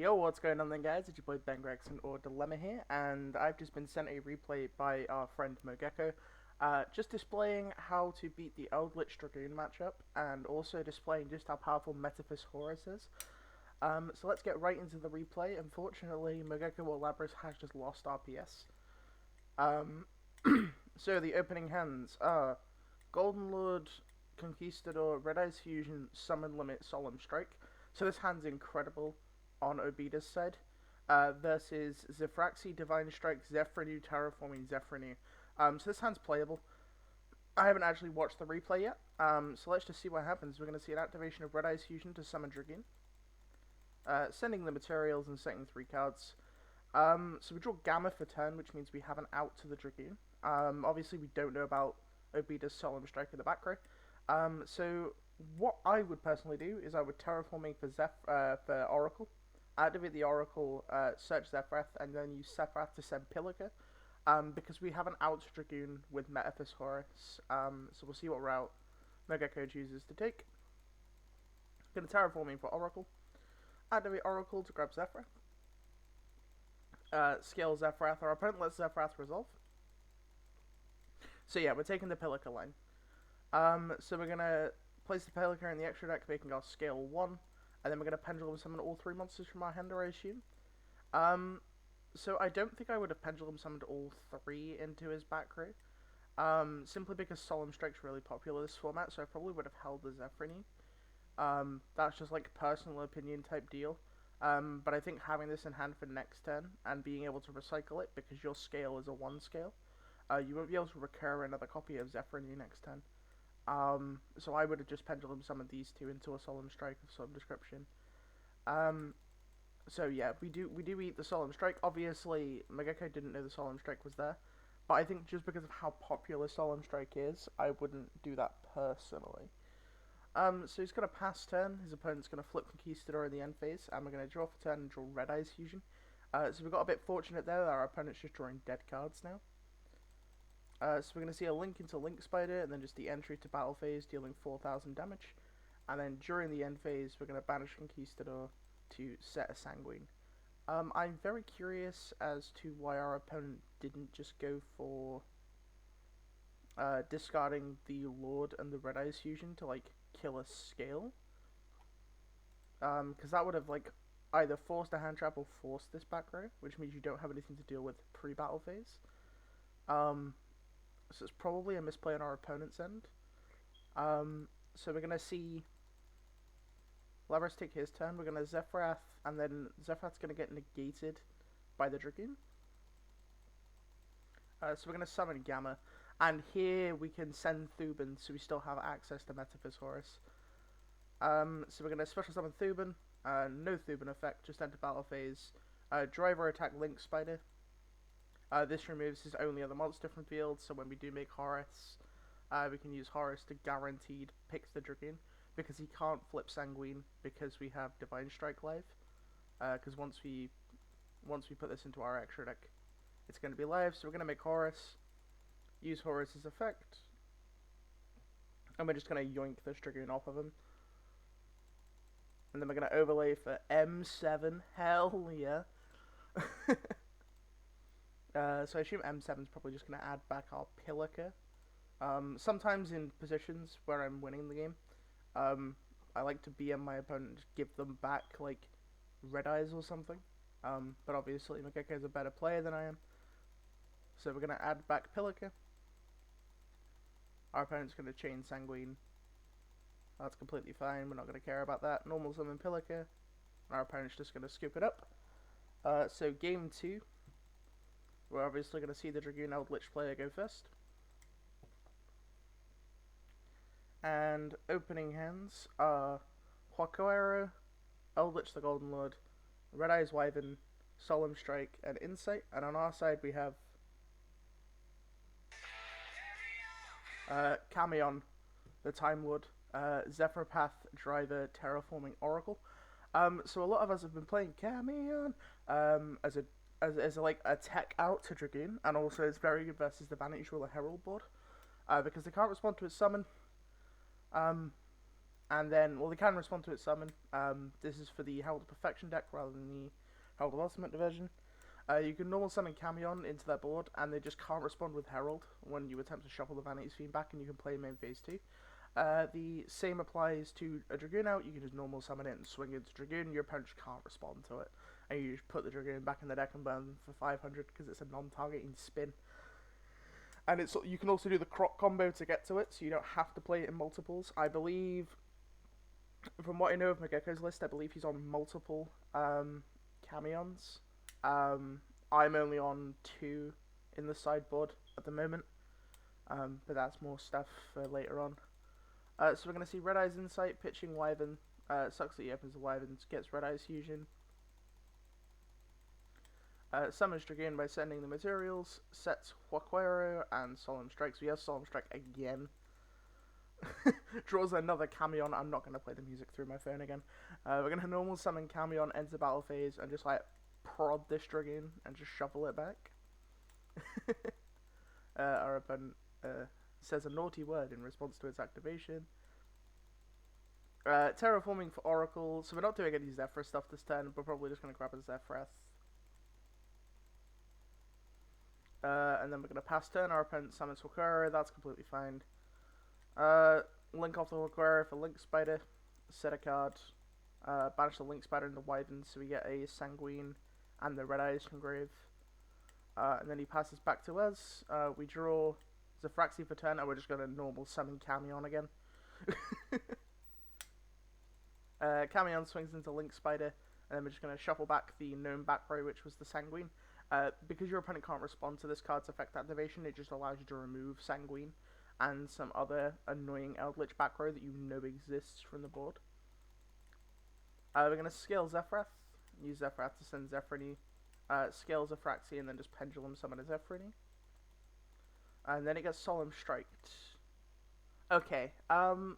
Yo, what's going on then, guys? It's your boy Ben Gregson or Dilemma here, and I've just been sent a replay by our friend Mogeko, just displaying how to beat the Eldlich Dragoon matchup, and also displaying just how powerful Metaphys Horus is. So let's get right into the replay. Unfortunately, Mogeko or Labras has just lost RPS. So the opening hands are Golden Lord, Conquistador, Red Eyes Fusion, Summon Limit, Solemn Strike. So this hand's incredible on Obida's side, versus Zefraxi, Divine Strike, Zefra Terraforming Zefra. So this hand's playable. I haven't actually watched the replay yet, so let's just see what happens. We're going to see an activation of Red Eyes Fusion to summon Dragoon, sending the materials and setting 3 cards. So we draw Gamma for turn, which means we have an out to the Dragoon. Obviously we don't know about Obida's Solemn Strike in the back row. So what I would personally do is I would Terraforming for Oracle, activate the Oracle, search Zefrath, and then use Zefrath to send Pilica, because we have an out Dragoon with Metaphys Horus. So we'll see what route Mogeko chooses to take. Gonna Terraforming for Oracle, activate Oracle to grab Zefrath, scale Zefrath. Our opponent lets Zefrath resolve. So yeah, we're taking the Pilica line. So we're gonna place the Pelican in the extra deck, making our scale 1, and then we're gonna Pendulum Summon all 3 monsters from our hand, I assume. So I don't think I would have Pendulum Summoned all 3 into his back row, simply because Solemn Strike's really popular this format, so I probably would have held the Zefra. That's just like personal opinion type deal. But I think having this in hand for next turn, and being able to recycle it, because your scale is a 1 scale, you won't be able to recur another copy of Zefra next turn. So I would have just Pendulum Summoned these 2 into a Solemn Strike of some description. So yeah, we do eat the Solemn Strike. Obviously, Mogeko didn't know the Solemn Strike was there, but I think just because of how popular Solemn Strike is, I wouldn't do that personally. So he's gonna pass turn. His opponent's gonna flip Conquistador in the end phase, and we're gonna draw for turn and draw Red Eyes Fusion. So we got a bit fortunate there. Our opponent's just drawing dead cards now. So we're going to see a Link into Link Spider, and then just the entry to battle phase, dealing 4,000 damage. And then during the end phase, we're going to banish Conquistador to set a Sanguine. I'm very curious as to why our opponent didn't just go for discarding the Lord and the Red Eyes Fusion to, like, kill a scale. Because that would have, like, either forced a hand trap or forced this back row, which means you don't have anything to deal with pre-battle phase. So it's probably a misplay on our opponent's end. So we're going to see Labras take his turn. We're going to Zefrath, and then Zefrath's going to get negated by the Dragoon. So we're going to summon Gamma, and here we can send Thuban, so we still have access to Metaphys Horus. So we're going to special summon Thuban, no Thuban effect, just enter battle phase. Driver attack Link Spider. This removes his only other monster from field, so when we do make Horus, we can use Horus to guaranteed pick the Dragoon, because he can't flip Sanguine because we have Divine Strike live. Because once we put this into our extra deck, it's going to be live. So we're going to make Horus, use Horus's effect, and we're just going to yoink this Dragoon off of him. And then we're going to overlay for M7. Hell yeah. So I assume M7's probably just going to add back our Pilica. Sometimes in positions where I'm winning the game, I like to BM my opponent and just give them back, like, Red Eyes or something. But obviously Mogeko is a better player than I am. So we're going to add back Pilica. Our opponent's going to chain Sanguine. That's completely fine, we're not going to care about that. Normal summon Pilica. Our opponent's just going to scoop it up. So game 2. We're obviously going to see the Dragoon Eldlich player go first. And opening hands are Huacoero, Eldlich the Golden Lord, Red Eyes Wyvern, Solemn Strike, and Insight. And on our side we have Kamion, the Time Lord, Zefra Path Driver, Terraforming Oracle. So a lot of us have been playing Kamion as like a tech out to Dragoon, and also it's very good versus the Vantage Ruler Herald board, because they can't respond to its summon, And then, well, they can respond to its summon. This is for the Herald of Perfection deck rather than the Herald of Ultimate version. You can normal summon Kamion into their board, and they just can't respond with Herald when you attempt to shuffle the Vanity's Fiend back, and you can play him in phase 2. The same applies to a Dragoon out. You can just normal summon it and swing into Dragoon. Your opponent just can't respond to it, and you just put the Dragoon back in the deck and burn them for 500 because it's a non-targeting spin. And you can also do the Croc combo to get to it, so you don't have to play it in multiples. I believe, from what I know of Mageko's list, I believe he's on multiple Kamions. I'm only on 2 in the sideboard at the moment, but that's more stuff for later on. So we're going to see Red Eye's Insight, pitching Wyvern. Sucks that he opens the Wyvern, gets Red Eye's Fusion. Summons Dragoon by sending the materials, sets Huaquero and Solemn Strike. So he has Solemn Strike again. Draws another Kamion. I'm not going to play the music through my phone again. We're going to normal summon Kamion, enter battle phase, and just like prod this Dragoon and just shuffle it back. Our opponent says a naughty word in response to its activation. Terraforming for Oracle. So we're not doing any Zefra stuff this turn. We're probably just going to grab a Zefra. And then we're going to pass turn. Our opponent summons Huaquero. That's completely fine. Link off the Huaquero for Link Spider. Set a card. Banish the Link Spider into Wyvern, so we get a Sanguine and the Red Eyes from Grave. And then he passes back to us. We draw Zefraxi for turn, and we're just going to normal summon Kamion again. Kamion swings into Link Spider, and then we're just going to shuffle back the known back row, which was the Sanguine. Because your opponent can't respond to this card's effect activation, it just allows you to remove Sanguine and some other annoying Eldlich back row that you know exists from the board. We're going to scale Zefrath, use Zefrath to send Zefrany, scale Zefraxi, and then just pendulum summon a Zefrany. And then it gets Solemn Striked. Okay,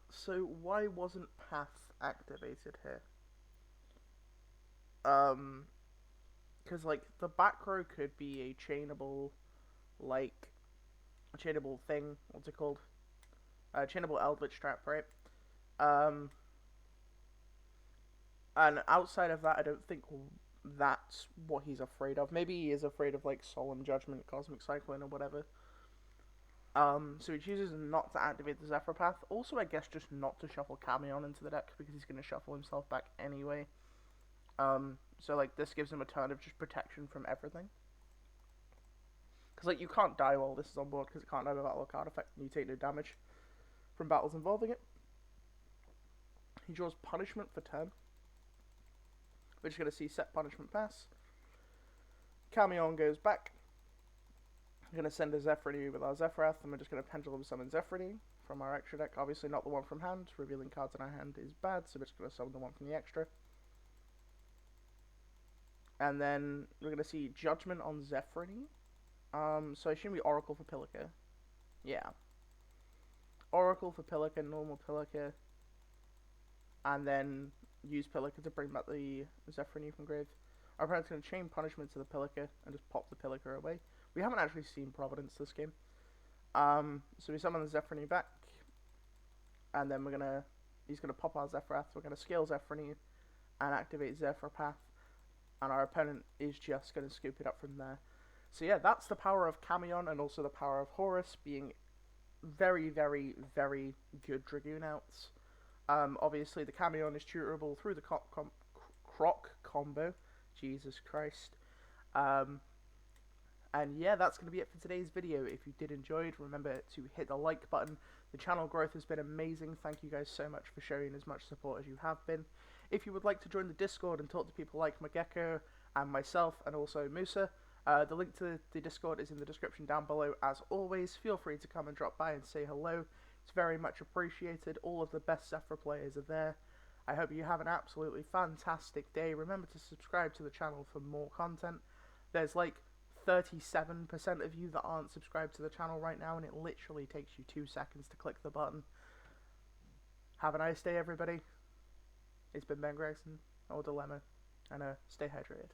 so why wasn't Path activated here? Because, like, the back row could be a chainable, like, a chainable thing, what's it called? Chainable Eldritch Trap, right? And outside of that, I don't think that's what he's afraid of. Maybe he is afraid of, like, Solemn Judgment, Cosmic Cyclone, or whatever. So he chooses not to activate the Zefra Path. Also, I guess just not to shuffle Kamion into the deck, because he's going to shuffle himself back anyway. So, like, this gives him a turn of just protection from everything. Because, like, you can't die while this is on board, because it can't have a battle card effect, and you take no damage from battles involving it. He draws Punishment for turn. We're just going to see set Punishment pass. Kamion goes back. I'm going to send a Zefrany with our Zefrath, and we're just going to Pendulum summon Zefrany from our extra deck. Obviously not the one from hand. Revealing cards in our hand is bad, so we're just going to summon the one from the extra. And then we're going to see Judgment on Zefrany. So I assume we Oracle for Pilica. Yeah. Oracle for Pilica, normal Pilica. And then use Pilica to bring back the Zefrany from grave. Our opponent's going to chain Punishment to the Pilica and just pop the Pilica away. We haven't actually seen Providence this game. So we summon the Zefrany back. And then he's going to pop our Zefrath. We're going to scale Zefrany and activate Zefra Path. And our opponent is just going to scoop it up from there. So yeah, that's the power of Kamion and also the power of Horus being very, very, very good Dragoon outs. Obviously, the Kamion is tutorable through the Croc combo. Jesus Christ. And yeah, that's going to be it for today's video. If you did enjoy it, remember to hit the like button. The channel growth has been amazing. Thank you guys so much for showing as much support as you have been. If you would like to join the Discord and talk to people like Mageko and myself and also Musa, the link to the Discord is in the description down below. As always, feel free to come and drop by and say hello. It's very much appreciated. All of the best Zefra players are there. I hope you have an absolutely fantastic day. Remember to subscribe to the channel for more content. There's like 37% of you that aren't subscribed to the channel right now, and it literally takes you 2 seconds to click the button. Have a nice day, everybody. It's been Ben Gregson, or Dilemma, and stay hydrated.